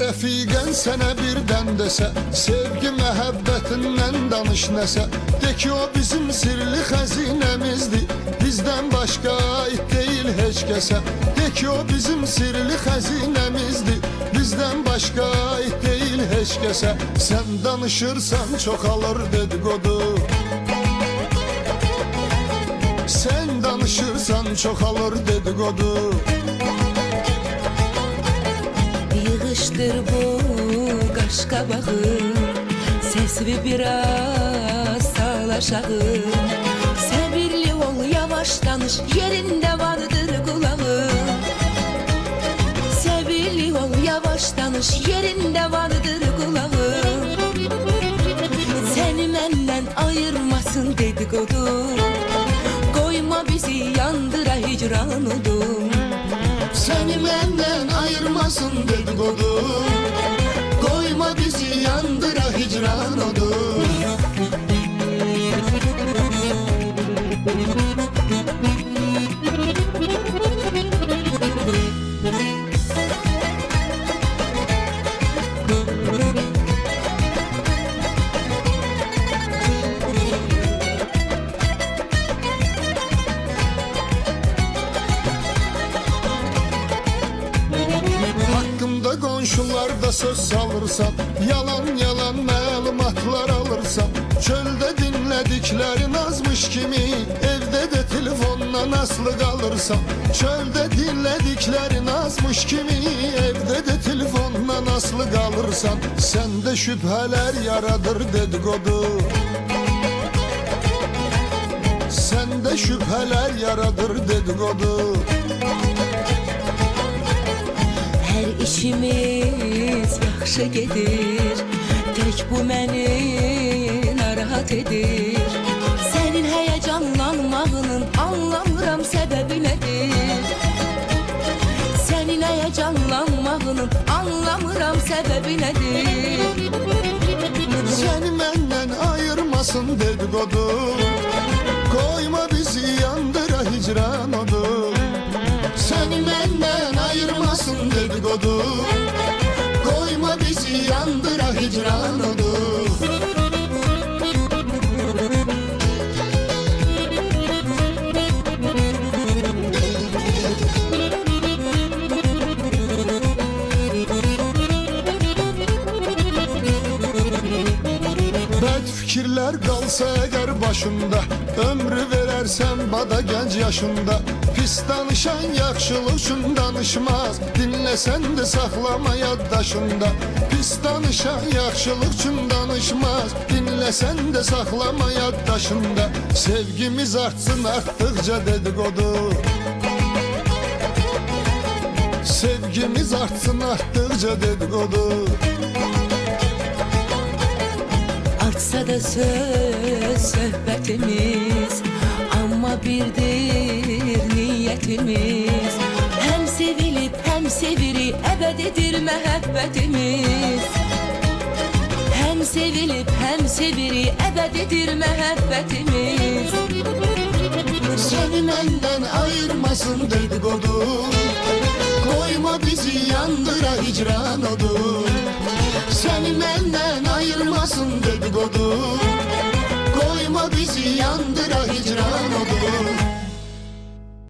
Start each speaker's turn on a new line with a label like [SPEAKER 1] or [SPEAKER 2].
[SPEAKER 1] Refiqen sənə birdən desə, sevgi məhəbbətindən danış nəsə. De ki o bizim sirli xəzinəmizdir, bizdən başqa ait deyil heç kəsə. De ki o bizim sirli xəzinəmizdir, bizdən başqa ait deyil heç kəsə. Sən danışırsan çoxalır dedikodu, sən danışırsan çoxalır dedikodu.
[SPEAKER 2] Yığışdır bu qaş qabağı, sesli biraz sal aşağı. Səbirli ol, yavaş danış, yerində vardır qulağı. Səbirli ol, yavaş danış, yerində vardır qulağı. Səni məndən ayırmasın dedikodu, qoyma bizi yandıra hicran odum.
[SPEAKER 1] Seni benden ayırmasın dedikodu, koyma bizi yandıra hicran odu. Qonşularda söz salırsan, yalan yalan məlumatlar alırsan. Çöldə dinlədiklərin azmış kimi, evdə də telefonla aslı qalırsan. Çöldə dinlədiklərin azmış kimi, evdə də telefonla aslı qalırsan. Səndə şübhələr yaradır dedikodu, səndə şübhələr yaradır dedikodu.
[SPEAKER 2] Hər işimiz yaxşı gedir, tək bu məni narahat edir. Sənin həyəcanlanmağının anlamıram səbəbi nədir? Sənin həyəcanlanmağının anlamıram səbəbi nədir?
[SPEAKER 1] Səni məndən ayırmasın dedikodu, koyma bizi yandıra hicran odu. Seni məndən ayırmasın dedikodu, koyma bizi yandıra hicran odu. Bəd fikirlər qalsa əgər başında, ömrü verərsən bada gənc yaşında. Pis danışan yaxşılıq üçün danışmaz, dinləsən də saxlama yaddaşında. Pis danışan yaxşılıq üçün danışmaz, dinləsən də saxlama yaddaşında. Sevgimiz artsın artdıqca dedikodu, sevgimiz artsın artdıqca dedikodu.
[SPEAKER 2] Artsa da söz söhbətimiz, amma birdir niyyətimiz. Həm sevilib, həm seviri, əbədidir məhəbbətimiz. Həm sevilib, həm seviri, əbədidir məhəbbətimiz.
[SPEAKER 1] Seni məndən ayırmasın dedikodu, koyma bizi yandıra hicran odu. Seni məndən ayırmasın dedikodu, koyma bizi yandıra hicran odu.